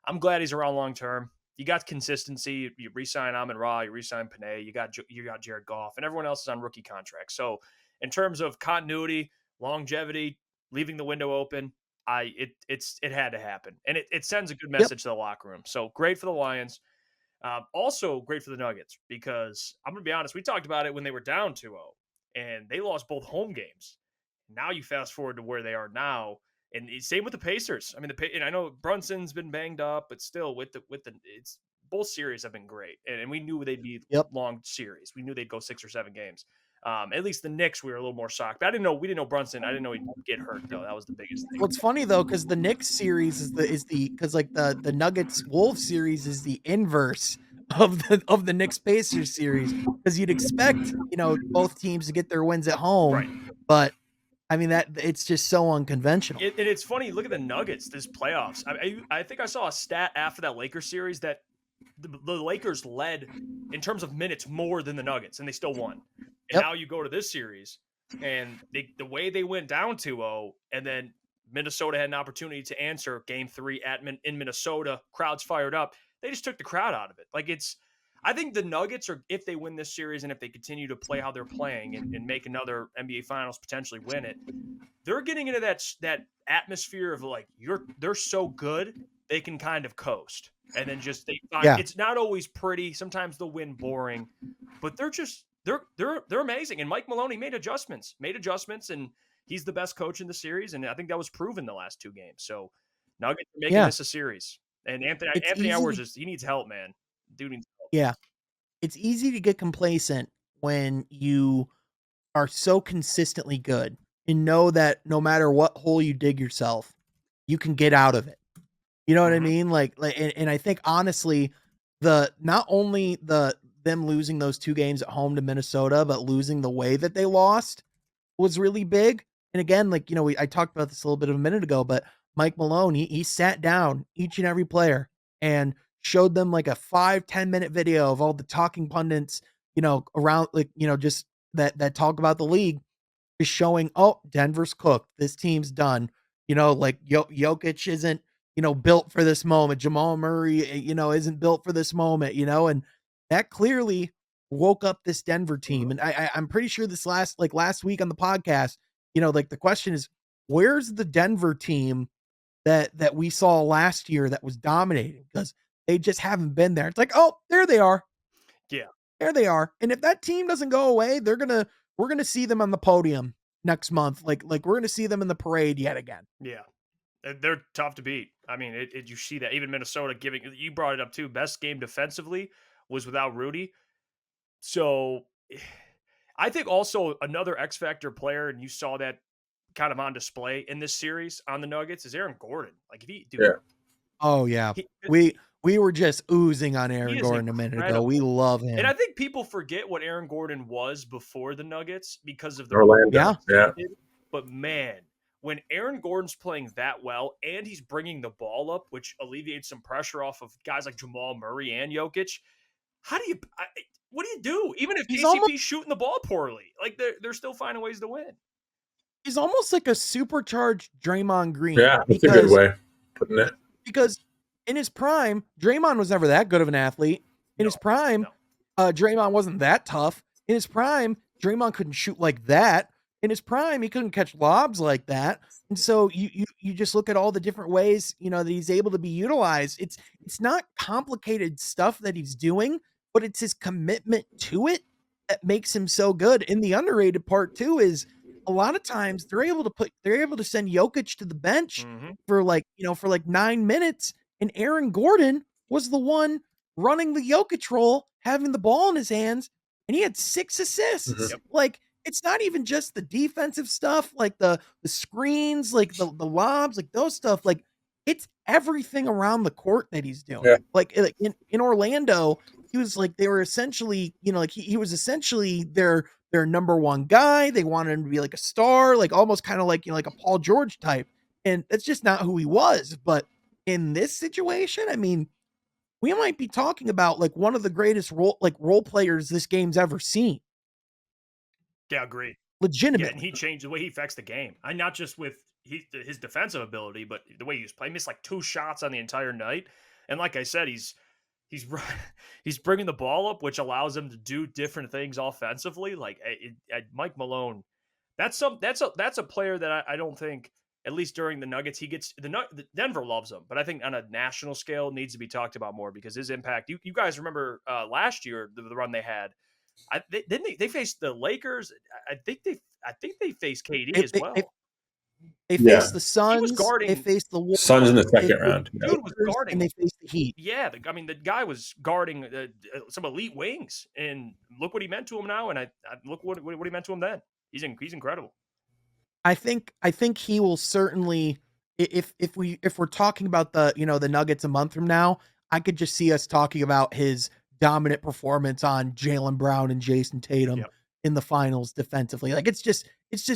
I'm glad he's around long term. You got consistency. You re-sign Amon Ra, you re-sign Panay. You got Jared Goff, and everyone else is on rookie contracts. So, in terms of continuity, longevity, leaving the window open, it had to happen, and it sends a good Yep. message to the locker room. So great for the Lions. Also great for the Nuggets because I'm going to be honest, we talked about it when they were down 2-0 and they lost both home games. Now you fast forward to where they are now, and same with the Pacers. I mean, and I know Brunson's been banged up, but still with the it's both series have been great, and we knew they'd be Yep. long series. We knew they'd go 6 or 7 games. At least the Knicks, we were a little more shocked. But we didn't know Brunson. I didn't know he'd get hurt though. That was the biggest thing. Well, it's funny though because the Knicks series is the because like the Nuggets Wolves series is the inverse of the Knicks Pacers series because you'd expect both teams to get their wins at home, Right. but I mean that it's just so unconventional. And it's funny. Look at the Nuggets this playoffs. I think I saw a stat after that Lakers series that the Lakers led in terms of minutes more than the Nuggets, and they still won. And Yep. now you go to this series, and the way they went down 2-0, and then Minnesota had an opportunity to answer Game 3 in Minnesota. Crowd's fired up. They just took the crowd out of it. I think the Nuggets are, if they win this series and if they continue to play how they're playing and make another NBA Finals, potentially win it, they're getting into that atmosphere of like they're so good they can kind of coast and then just they find it's not always pretty. Sometimes they'll win boring, but they're amazing. And Mike Maloney made adjustments, and he's the best coach in the series, and I think that was proven the last 2 games. So Nuggets are making this a series, and Anthony Edwards he needs help, man. Dude needs help. Yeah, it's easy to get complacent when you are so consistently good and know that no matter what hole you dig yourself, you can get out of it. You know what I mean? And I think honestly, not only them losing those 2 games at home to Minnesota, but losing the way that they lost was really big. And again, I talked about this a little bit of a minute ago, but Mike Malone, he sat down each and every player and showed them like a 5-10 minute video of all the talking pundits, around just that talk about the league, just showing, oh, Denver's cooked. This team's done. Jokic isn't, built for this moment. Jamal Murray, isn't built for this moment, and that clearly woke up this Denver team. And I'm pretty sure this last week on the podcast, the question is, where's the Denver team that we saw last year that was dominating? Because they just haven't been there. It's like, oh, there they are. Yeah. There they are. And if that team doesn't go away, we're gonna see them on the podium next month. Like we're gonna see them in the parade yet again. Yeah. They're tough to beat. I mean, you see that even Minnesota you brought it up too. Best game defensively was without Rudy. So I think also another X factor player, and you saw that kind of on display in this series on the Nuggets, is Aaron Gordon. Like if Oh, yeah. He We were just oozing on he Aaron is Gordon a minute ago. We incredible. love And I him. think people forget what Aaron Gordon was before the Nuggets because of the role Orlando. Yeah. he Yeah. needed. But man, when Aaron Gordon's playing that well and he's bringing the ball up, which alleviates some pressure off of guys like Jamal Murray and Jokic, how do you? What do you do? Even if He's almost KCP's shooting the ball poorly, like they're still finding ways to win. he's almost like a supercharged Draymond Green Yeah. That's a good way of putting it. because in his prime, Draymond was never that good of an athlete. In No, his prime, no. Draymond wasn't that tough. In his prime, Draymond couldn't shoot like that. In his prime, he couldn't catch lobs like that. And so you just look at all the different ways, that he's able to be utilized. It's not complicated stuff that he's doing, but it's his commitment to it that makes him so good. And the underrated part too is a lot of times they're able to send Jokic to the bench Mm-hmm. for like 9 minutes, and Aaron Gordon was the one running the Jokic role, having the ball in his hands, and he had 6 assists. Mhm. Like, it's not even just the defensive stuff, like the screens, like the lobs, like those stuff. Like, it's everything around the court that he's doing. Yeah. Like in Orlando, he was like they were essentially, like he was essentially their number one guy. They wanted him to be like a star, like almost kind of like like a Paul George type. And that's just not who he was. But in this situation, I mean, we might be talking about like one of the greatest role players this game's ever seen. Yeah, agreed. Yeah, and Legitimately. he changed the way he affects the game. And not just with his defensive ability, but the way he was playing. He missed like 2 shots on the entire night. And like I said, he's he's bringing the ball up, which allows him to do different things offensively. Like Mike Malone, that's a player that I don't think, at least during the Nuggets, he gets the Denver loves him, but I think on a national scale needs to be talked about more because his impact. You guys remember last year the run they had. They faced the Lakers. I think they faced KD They, as they, they, well. they Yeah. faced the He was Suns, they guarding. faced the Wolves, Suns in the they second faced round. the Yeah. Dude was Lakers, and guarding. they faced the Heat. Yeah, the guy was guarding some elite wings, and look what he meant to him now, and I look what he meant to him then. He's incredible. I think he will certainly, if we're talking about the Nuggets a month from now, I could just see us talking about his dominant performance on Jaylen Brown and Jason Tatum Yep. in the finals defensively. Like, it's just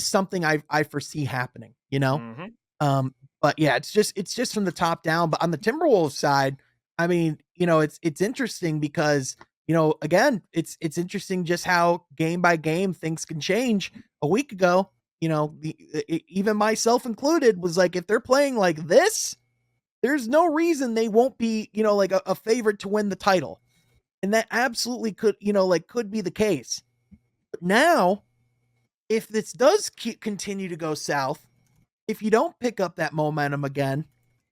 something I foresee happening. Mm-hmm. But yeah, it's just from the top down. But on the Timberwolves side, I mean, it's interesting because, again, it's interesting just how game by game things can change. A week ago, even myself included was like, if they're playing like this, there's no reason they won't be, like a favorite to win the title. And that absolutely could be the case. But now, if this does continue to go south, if you don't pick up that momentum again,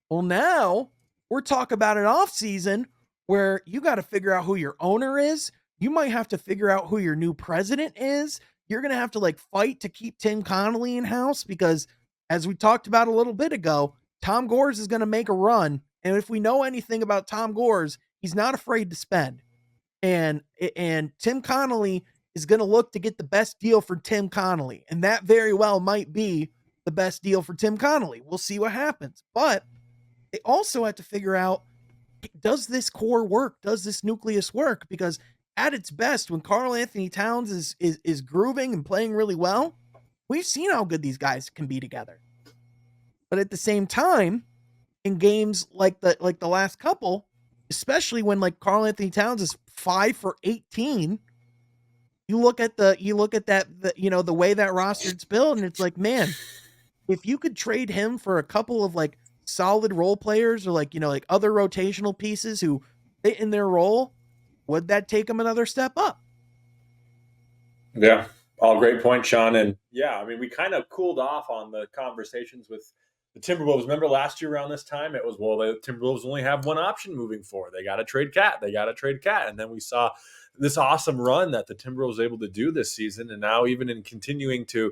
well, now we're talking about an off season where you got to figure out who your owner is. You might have to figure out who your new president is. You're going to have to like fight to keep Tim Connolly in house because, as we talked about a little bit ago, Tom Gores is going to make a run. And if we know anything about Tom Gores, he's not afraid to spend. And Tim Connolly is going to look to get the best deal for Tim Connolly. And that very well might be the best deal for Tim Connolly. We'll see what happens. But they also have to figure out, does this core work? Does this nucleus work? Because at its best, when Karl Anthony Towns is grooving and playing really well, we've seen how good these guys can be together. But at the same time, in games like the last couple, especially when like Karl Anthony Towns is 5 for 18, you look at the way that roster's built, and it's like, man, if you could trade him for a couple of like solid role players or like other rotational pieces who fit in their role, would that take him another step up? Yeah. All great point, Sean. And yeah, I mean, we kind of cooled off on the conversations with the Timberwolves. Remember last year around this time, it was, well, the Timberwolves only have one option moving forward. They got to trade Cat. They got to trade Cat. And then we saw this awesome run that the Timberwolves were able to do this season. And now even in continuing to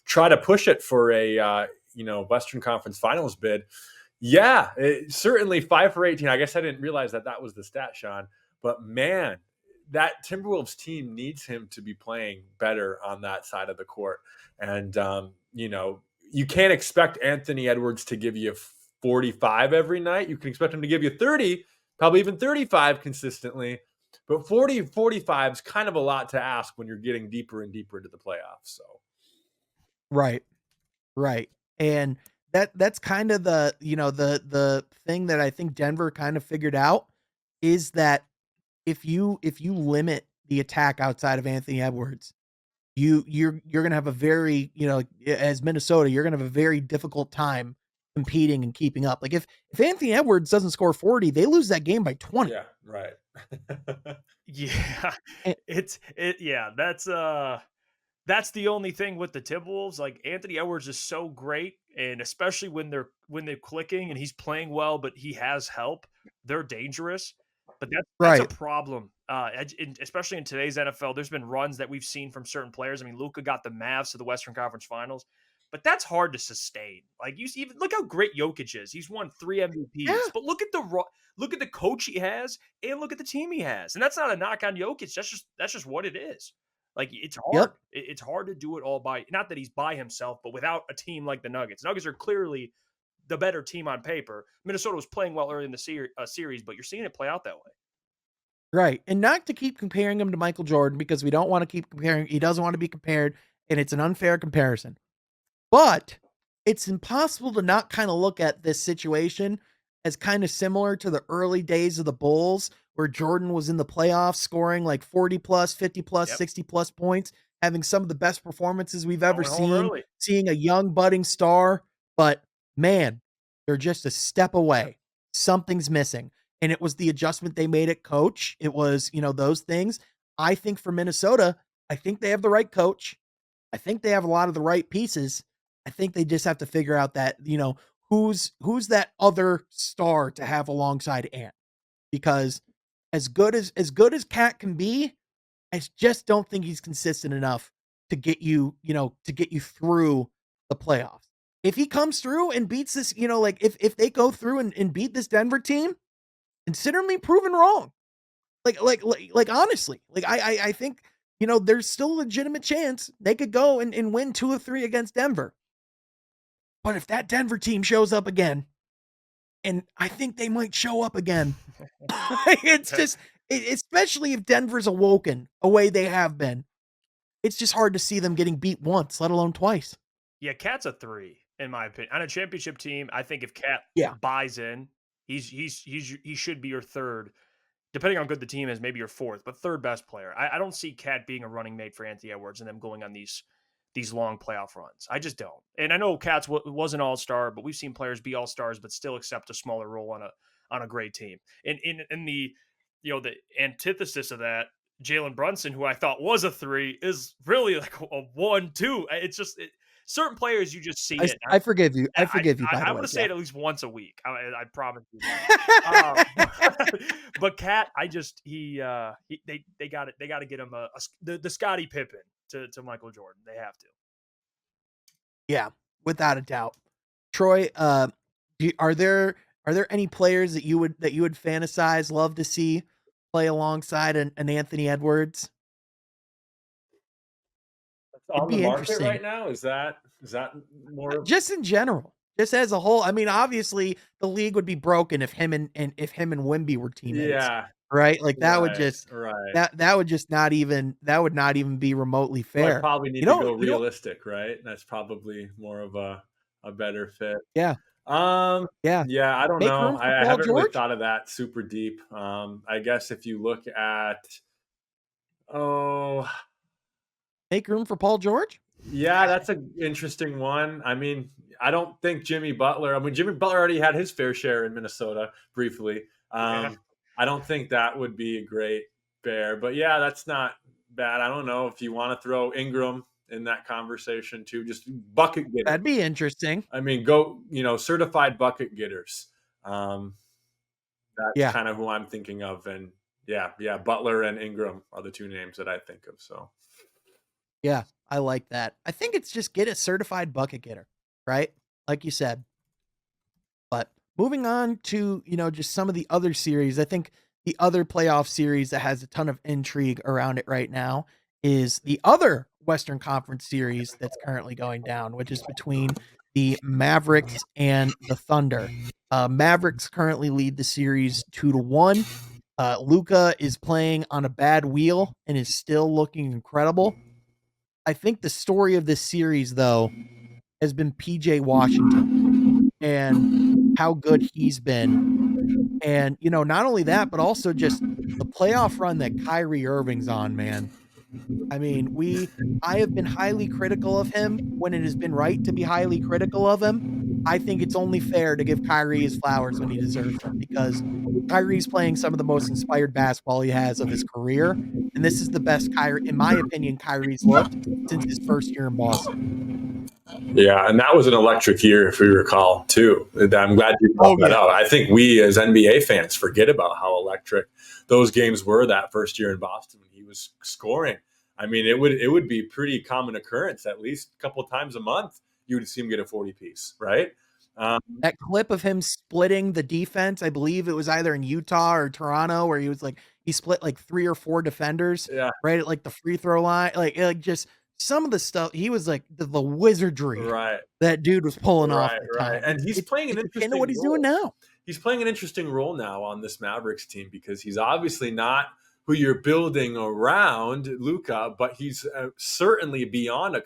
try to push it for a, Western Conference Finals bid. Yeah, certainly 5 for 18. I guess I didn't realize that was the stat, Sean. But man, that Timberwolves team needs him to be playing better on that side of the court. And, you can't expect Anthony Edwards to give you 45 every night. You can expect him to give you 30, probably even 35 consistently. But 40, 45 is kind of a lot to ask when you're getting deeper and deeper into the playoffs. So, Right. Right. And that's kind of the thing that I think Denver kind of figured out is that if you limit the attack outside of Anthony Edwards, you're gonna have a very, as Minnesota, you're gonna have a very difficult time competing and keeping up. Like if Anthony Edwards doesn't score 40, they lose that game by 20. yeah, right. Yeah. And Yeah, that's the only thing with the Timberwolves. Like Anthony Edwards is so great, and especially when they're clicking and he's playing well, but he has help, they're dangerous. But that's a right. problem, especially in today's NFL. There's been runs that we've seen from certain players. I mean, Luca got the Mavs to the Western Conference Finals, but that's hard to sustain. Like you see, even look how great Jokic is. He's won 3 MVPs, Yeah. but look at the coach he has, and look at the team he has. And that's not a knock on Jokic. That's just what it is. Like it's hard. Yep. It's hard to do it all by not that he's by himself, but without a team like the Nuggets. Nuggets are clearly the better team on paper. Minnesota was playing well early in the series, but you're seeing it play out that way. Right. And not to keep comparing him to Michael Jordan because we don't want to keep comparing. He doesn't want to be compared, and it's an unfair comparison. But it's impossible to not kind of look at this situation as kind of similar to the early days of the Bulls, where Jordan was in the playoffs scoring like 40 plus, 50 plus, Yep. 60 plus points, having some of the best performances we've ever Going home seen, early. seeing a young budding star. But man, they're just a step Yep. away. Something's missing. And it was the adjustment they made at coach. It was, those things. I think for Minnesota, I think they have the right coach. I think they have a lot of the right pieces. I think they just have to figure out that, who's that other star to have alongside Ant. Because as good as Cat can be, I just don't think he's consistent enough to get you through the playoffs. If he comes through and beats this, like if they go through and beat this Denver team, consider me proven wrong. Like honestly, like I think, there's still a legitimate chance they could go and win 2 or 3 against Denver. But if that Denver team shows up again, and I think they might show up again, it's just, especially if Denver's awoken a way they have been, it's just hard to see them getting beat once, let alone twice. Yeah, Cat's a 3 in my opinion. On a championship team, I think if Cat Yeah. buys in, he should be your third. Depending on how good the team is, maybe your fourth, but third best player. I don't see Cat being a running mate for Anthony Edwards and them going on these long playoff runs. I just don't. And I know Cat's was an all-star, but we've seen players be all-stars but still accept a smaller role on a great team. And in the the antithesis of that, Jalen Brunson, who I thought was a 3, is really like a 1-2. It's just certain players you just see it. I forgive you. I I forgive you, by the I'm way. gonna say Yeah. it at least once a week. I promise you that. But Cat, they got it. They got to get him the Scottie Pippen to Michael Jordan. They have to. Yeah, without a doubt. Troy, are there any players that you would fantasize, love to see play alongside an Anthony Edwards? It'd On the be market interesting. right now, is that more? Just in general, just as a whole. I mean, obviously the league would be broken if him and if him and Wimby were teammates, Yeah, right? Like that would right, just right. that would just not even that would not even be remotely So I fair. probably You need to know, go you know, realistic, right? That's probably more of a better fit. yeah, Um, yeah. yeah, I don't Make know. room for I Paul haven't really George. thought of that super deep. I guess if you look at, oh, Make room for Paul George. yeah, that's an interesting one. I mean, I don't think Jimmy Butler. I mean, Jimmy Butler already had his fair share in Minnesota briefly. Yeah. I don't think that would be a great bear, but yeah, that's not bad. I don't know if you want to throw Ingram in that conversation too. Just bucket getter. That'd be interesting. I mean, go certified bucket getters. Um, that's Yeah. kind of who I'm thinking of, and yeah, Butler and Ingram are the two names that I think of. So Yeah, I like that. I think it's just get a certified bucket getter, right? Like you said. But moving on to, just some of the other series, I think the other playoff series that has a ton of intrigue around it right now is the other Western Conference series that's currently going down, which is between the Mavericks and the Thunder. Mavericks currently lead the series 2-1. Luka is playing on a bad wheel and is still looking incredible. I think the story of this series, though, has been PJ Washington and how good he's been. And, not only that, but also just the playoff run that Kyrie Irving's on, man. I mean, I have been highly critical of him when it has been right to be highly critical of him. I think it's only fair to give Kyrie his flowers when he deserves them because Kyrie's playing some of the most inspired basketball he has of his career. And this is the best Kyrie, in my opinion, Kyrie's looked since his first year in Boston. Yeah, and that was an electric year, if we recall, too. I'm glad you brought that Yeah. out. I think we as NBA fans forget about how electric those games were that first year in Boston when he was scoring. I mean, it would be pretty common occurrence, at least a couple of times a month, you would see him get a 40 piece, right? That clip of him splitting the defense, I believe it was either in Utah or Toronto, where he split like 3 or 4 defenders Yeah, right at like the free throw line. Like just some of the stuff, he was like the wizardry right, that dude was pulling off right, at the right. time. And he's playing an It's akin to what interesting he's doing role. now. He's playing an interesting role now on this Mavericks team because he's obviously not who you're building around Luca, but he's certainly beyond a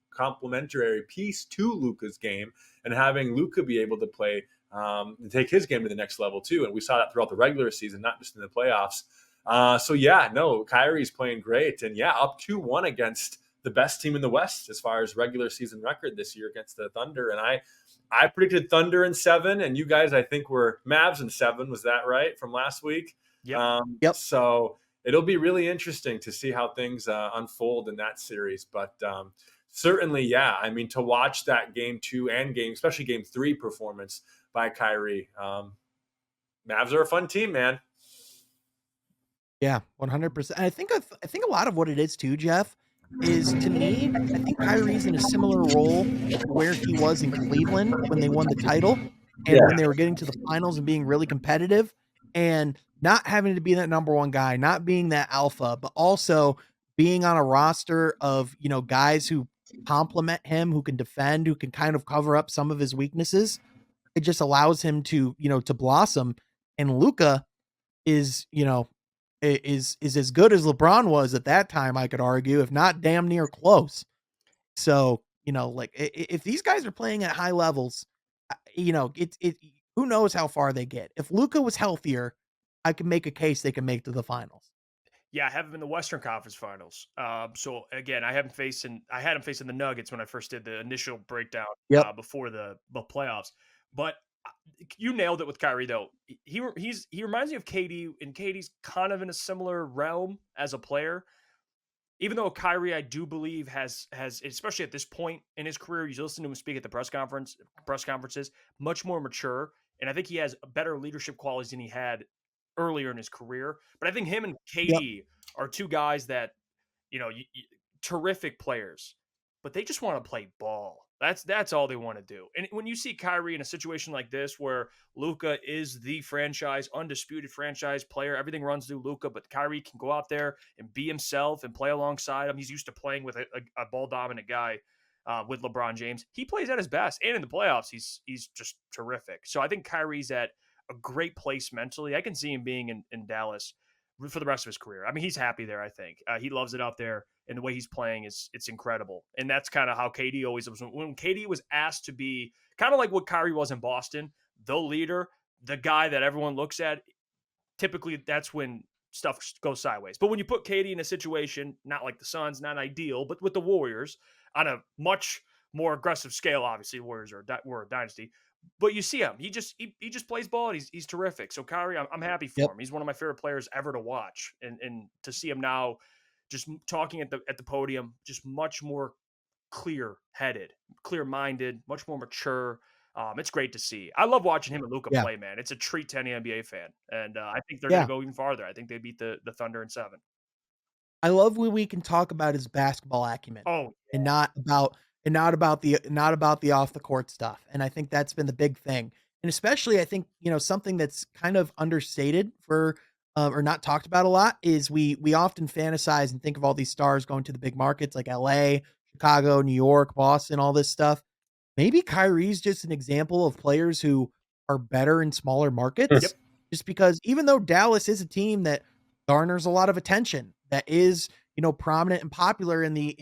complementary piece to Luca's game, and having Luca be able to play and take his game to the next level too. And we saw that throughout the regular season, not just in the playoffs. So yeah, no, Kyrie's playing great, and yeah, up 2-1 against the best team in the West as far as regular season record this year against the Thunder. And I predicted Thunder in 7, and you guys, I think, were Mavs in 7. Was that right from last week? Yep. Yep. So it'll be really interesting to see how things unfold in that series. But certainly, yeah, I mean, to watch that game 2 and especially game 3 performance by Kyrie, Mavs are a fun team, man. Yeah, 100%. I think a lot of what it is too, Jeff, is to me, I think Kyrie's in a similar role to where he was in Cleveland when they won the title and when Yeah, they were getting to the finals and being really competitive and not having to be that number one guy, not being that alpha, but also being on a roster of, guys who complement him, who can defend, who can kind of cover up some of his weaknesses. It just allows him to, to blossom. And Luca is, is as good as LeBron was at that time, I could argue, if not damn near close. So, like if these guys are playing at high levels, it who knows how far they get. If Luca was healthier, I can make a case they can make to the finals. Yeah, I have him in the Western Conference Finals. So again, I had him facing the Nuggets when I first did the initial breakdown Yep. before the playoffs. But you nailed it with Kyrie, though. He reminds me of KD, and KD's kind of in a similar realm as a player. Even though Kyrie, I do believe has especially at this point in his career, you listen to him speak at the press conferences, much more mature, and I think he has better leadership qualities than he had earlier in his career. But I think him and Yep. KD are two guys that terrific players, but they just want to play ball. That's all they want to do. And when you see Kyrie in a situation like this, where Luka is the undisputed franchise player, everything runs through Luka, but Kyrie can go out there and be himself and play alongside him. He's used to playing with a ball dominant guy with LeBron James. He plays at his best, and in the playoffs, he's just terrific. So I think Kyrie's at a great place mentally. I can see him being in Dallas for the rest of his career. I mean, he's happy there. I think he loves it out there, and the way he's playing it's incredible. And that's kind of how KD always was. When KD was asked to be kind of like what Kyrie was in Boston, the leader, the guy that everyone looks at. Typically, that's when stuff goes sideways. But when you put KD in a situation, not like the Suns, not ideal, but with the Warriors on a much more aggressive scale, obviously, Warriors were a dynasty. But you see him; he just plays ball. And he's terrific. So Kyrie, I'm happy for Yep. him. He's one of my favorite players ever to watch, and to see him now, just talking at the podium, just much more clear headed, clear minded, much more mature. It's great to see. I love watching him and Luca Yeah. play, man. It's a treat to any NBA fan, and I think they're going Yeah. to go even farther. I think they beat the Thunder in 7. I love when we can talk about his basketball acumen Oh, and not about the off the court stuff. And I think that's been the big thing. And especially I think, something that's kind of understated or not talked about a lot is we often fantasize and think of all these stars going to the big markets like LA, Chicago, New York, Boston, all this stuff. maybe Kyrie's just an example of players who are better in smaller markets. Yep. Just because even though Dallas is a team that garners a lot of attention, that is, prominent and popular in the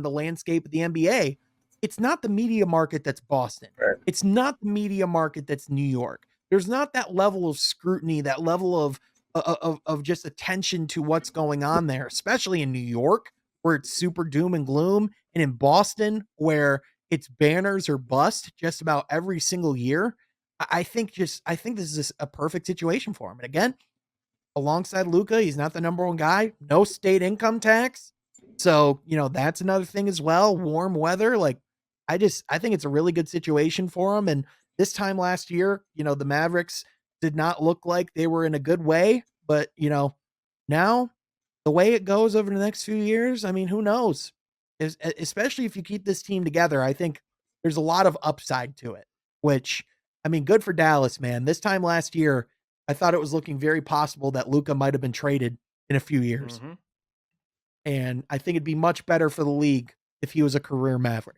landscape of the NBA, it's not the media market that's Boston. Right. It's not the media market that's New York. There's not that level of scrutiny, that level of just attention to what's going on there, especially in New York, where it's super doom and gloom, and in Boston, where it's banners or bust just about every single year. I think this is a perfect situation for him. And again, alongside Luca, he's not the number one guy. No state income tax. So, that's another thing as well. Warm weather. Like, I think it's a really good situation for him. And this time last year, the Mavericks did not look like they were in a good way. But, now the way it goes over the next few years, I mean, who knows? Especially if you keep this team together, I think there's a lot of upside to it, which, I mean, good for Dallas, man. This time last year, I thought it was looking very possible that Luca might have been traded in a few years. Mm-hmm. And I think it'd be much better for the league if he was a career Maverick.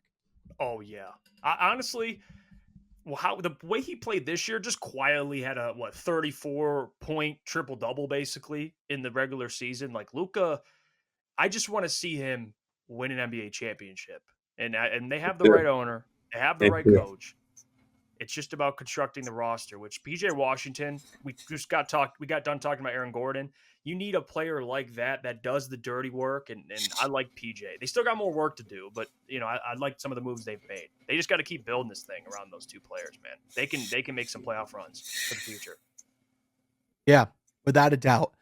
Oh yeah. I honestly, how the way he played this year, just quietly had a 34-point triple double basically in the regular season. Like Luca, I just want to see him win an NBA championship, and they have the right owner, they have the right coach. It's just about constructing the roster, which PJ Washington, we got done talking about Aaron Gordon. You need a player like that does the dirty work, and I like PJ. They still got more work to do, but I like some of the moves they've made. They just got to keep building this thing around those two players, man. They can make some playoff runs for the future. Yeah, without a doubt.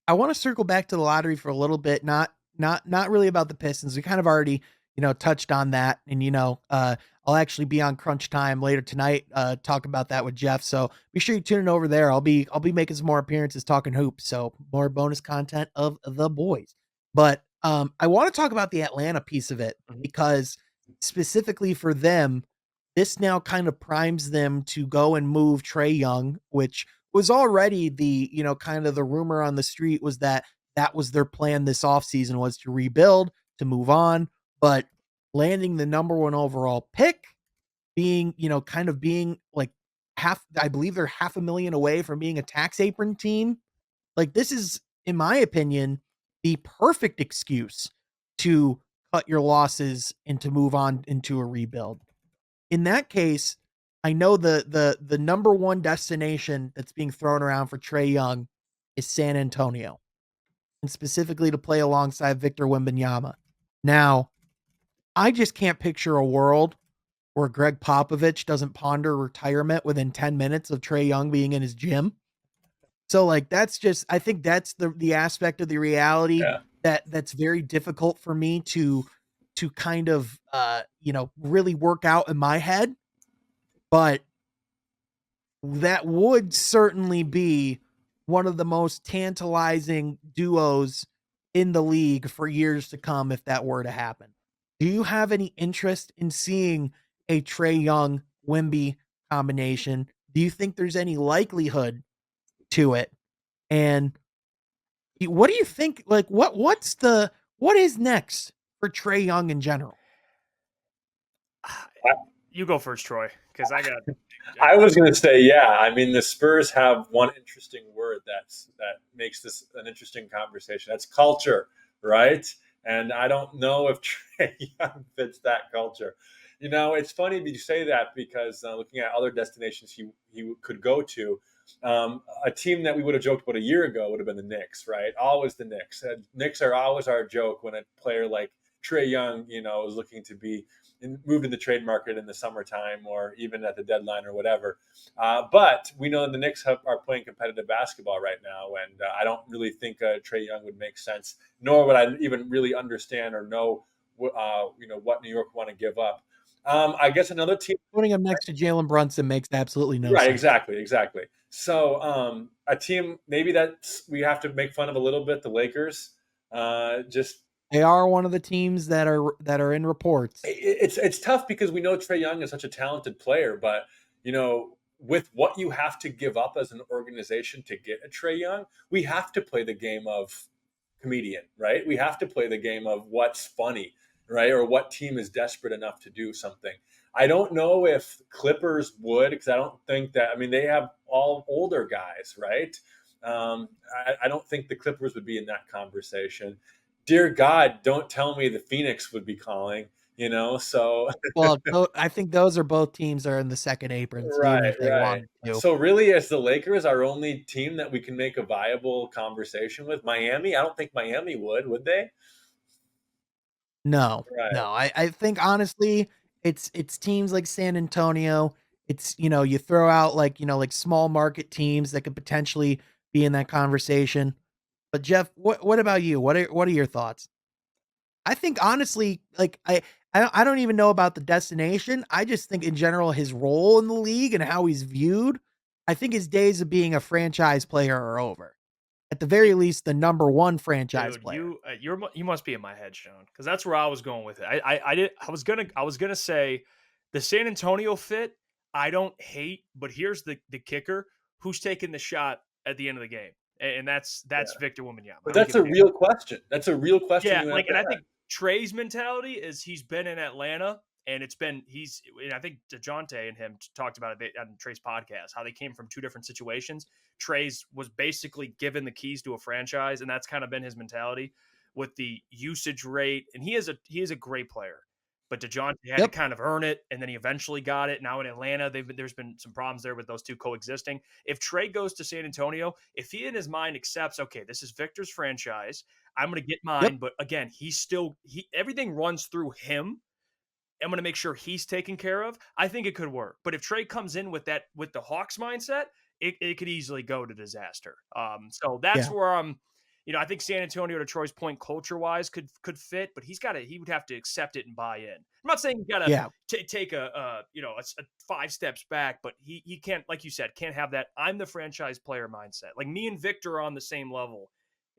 I want to circle back to the lottery for a little bit, not really about the Pistons. We kind of already, touched on that. And, I'll actually be on Crunch Time later tonight, talk about that with Jeff. So be sure you tune in over there. I'll be making some more appearances talking hoops. So more bonus content of the boys. But I want to talk about the Atlanta piece of it Mhm. because specifically for them, this now kind of primes them to go and move Trae Young, which was already the, kind of the rumor on the street was that was their plan this offseason, was to rebuild, to move on. But landing the number one overall pick, being, kind of being like I believe they're half a million away from being a tax apron team. Like, this is, in my opinion, the perfect excuse to cut your losses and to move on into a rebuild. In that case, I know the number one destination that's being thrown around for Trae Young is San Antonio, and specifically to play alongside Victor Wembanyama. Now, I just can't picture a world where Greg Popovich doesn't ponder retirement within 10 minutes of Trae Young being in his gym. So, like, that's just, I think that's the aspect of the reality Yeah. that's very difficult for me to kind of really work out in my head. But that would certainly be one of the most tantalizing duos in the league for years to come if that were to happen. Do you have any interest in seeing a Trae Young Wemby combination? Do you think there's any likelihood to it? And what do you think? Like, what is next for Trae Young in general? You go first, Troy, because I was going to say, yeah. I mean, the Spurs have one interesting word that makes this an interesting conversation. That's culture, right? And I don't know if Trae Young fits that culture. It's funny you say that because looking at other destinations he could go to, a team that we would have joked about a year ago would have been the Knicks, right? Always the Knicks. Knicks are always our joke when a player like Trae Young, is looking to be moved in the trade market in the summertime or even at the deadline or whatever. But we know the Knicks are playing competitive basketball right now, and I don't really think Trae Young would make sense, nor would I even really understand or know, what New York want to give up. I guess another team. Putting him next to Jalen Brunson makes absolutely no Right, sense. exactly. So a team maybe that we have to make fun of a little bit, the Lakers. Just They are one of the teams that are in reports. it's tough because we know Trae Young is such a talented player, but with what you have to give up as an organization to get a Trae Young, we have to play the game of comedian, right? We have to play the game of what's funny. right? Or what team is desperate enough to do something. I don't know if Clippers would, because I don't think that. I mean, they have all older guys, right? I don't think the Clippers would be in that conversation. Dear God, don't tell me the Phoenix would be calling. So Well, I think those are both teams that are in the second aprons, even right, if they right. wanted to. So really, as the Lakers, our only team that we can make a viable conversation with, Miami. I don't think Miami would they? No, Right. no. I think honestly, it's teams like San Antonio. It's, you throw out like, like small market teams that could potentially be in that conversation. But Jeff, what about you? What are your thoughts? I think honestly, like I don't even know about the destination. I just think in general his role in the league and how he's viewed, I think his days of being a franchise player are over. At the very least, the number one franchise Dude, player. you must be in my head, Sean, because that's where I was going with it. I was gonna say the San Antonio fit. I don't hate, but here's the kicker: who's taking the shot at the end of the game, and that's Yeah. Victor Wembanyama. But I don't that's give a a damn. real question. That's a real question Yeah, you have like, to and I ask. think Trey's mentality is he's been in Atlanta, and and I think DeJounte and him talked about it on Trey's podcast, how they came from two different situations. Trey's was basically given the keys to a franchise, and that's kind of been his mentality with the usage rate. And he is a great player, but DeJounte had to Yep, kind of earn it, and then he eventually got it. Now in Atlanta, there's been some problems there with those two coexisting. If Trey goes to San Antonio, if he in his mind accepts, okay, this is Victor's franchise, I'm going to get yep, mine. But again, everything runs through him. I'm going to make sure he's taken care of. I think it could work. But if Trey comes in with the Hawks mindset, it could easily go to disaster. So that's yeah, where I think San Antonio, to Troy's point, culture wise could fit, but he would have to accept it and buy in. I'm not saying you got to yeah. take a 5 steps back, but he can't, like you said, can't have that I'm the franchise player mindset. Like me and Victor are on the same level.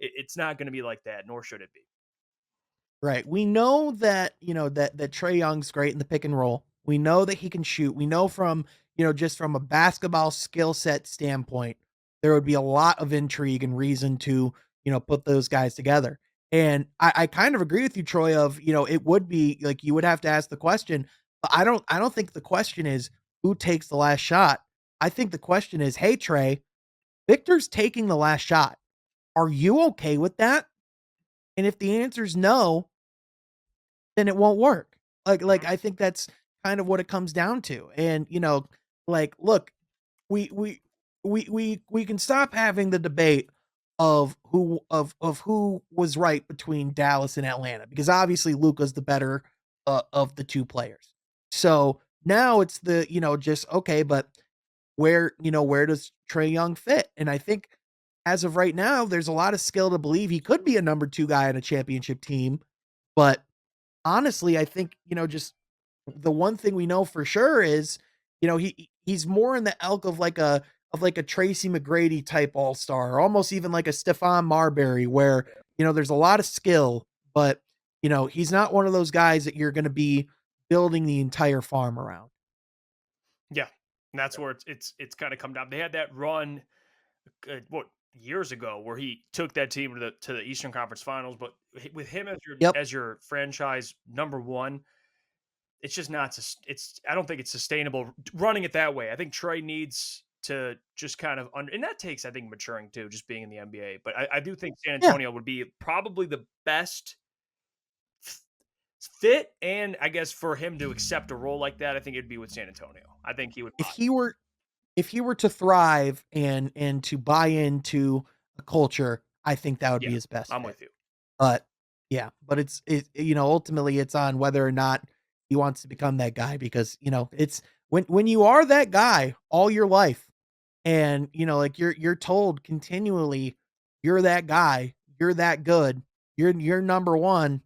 It's not going to be like that, nor should it be. Right. We know that, that Trey Young's great in the pick and roll. We know that he can shoot. We know from, just from a basketball skill set standpoint, there would be a lot of intrigue and reason to, put those guys together. And I kind of agree with you, Troy, of, it would be like you would have to ask the question. But I don't think the question is who takes the last shot. I think the question is, hey Trey, Victor's taking the last shot. Are you okay with that? And if the answer is no, then it won't work. Like Mhm. I think that's kind of what it comes down to. And like look, we can stop having the debate of who was right between Dallas and Atlanta because obviously Luca's the better of the two players. So now it's the just okay, but where does Trey Young fit? And I think as of right now, there's a lot of skill to believe he could be a number two guy on a championship team, but honestly, I think, just the one thing we know for sure is, he's more in the elk of like a Tracy McGrady type all-star, or almost even like a Stephon Marbury where, there's a lot of skill, but he's not one of those guys that you're going to be building the entire farm around. Yeah, and that's where it's kind of come down. They had that run, what, years ago, where he took that team to the Eastern Conference Finals. But with him as your Yep. as your franchise number one, it's just not. It's I don't think it's sustainable running it that way. I think Trey needs to just kind of and that takes, I think, maturing too, just being in the NBA. But I do think San Yeah. Antonio would be probably the best fit, and I guess for him to accept a role like that, I think it'd be with San Antonio. I think he would If buy. he were if he were to thrive and to buy into a culture, I think that would be Yeah, his best I'm fit. with you. But yeah, but ultimately it's on whether or not he wants to become that guy because, it's when you are that guy all your life and, like you're told continually you're that guy, you're that good, you're number 1.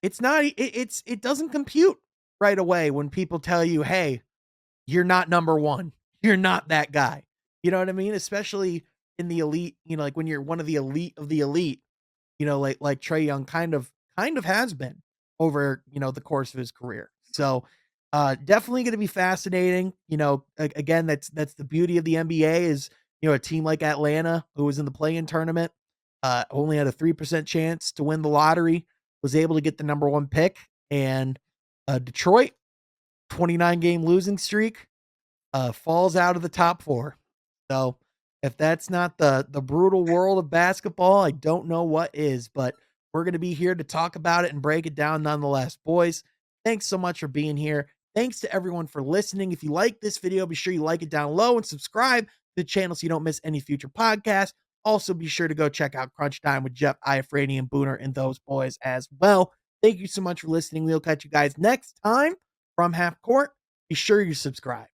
It's not it doesn't compute right away when people tell you, "Hey, you're not number 1. You're not that guy." You know what I mean? Especially in the elite, like when you're one of the elite of the elite, like Trey Young kind of has been over, the course of his career. So, definitely going to be fascinating. Again, that's the beauty of the NBA is, a team like Atlanta who was in the play-in tournament, only had a 3% chance to win the lottery, was able to get the number 1 pick And Detroit, 29-game losing streak, falls out of the top 4. So if that's not the brutal world of basketball, I don't know what is, but we're going to be here to talk about it and break it down nonetheless. Boys, thanks so much for being here. Thanks to everyone for listening. If you like this video, be sure you like it down low and subscribe to the channel so you don't miss any future podcasts. Also, be sure to go check out Crunch Time with Jeff, Iafrani, and Booner and those boys as well. Thank you so much for listening. We'll catch you guys next time from Half Court. Be sure you subscribe.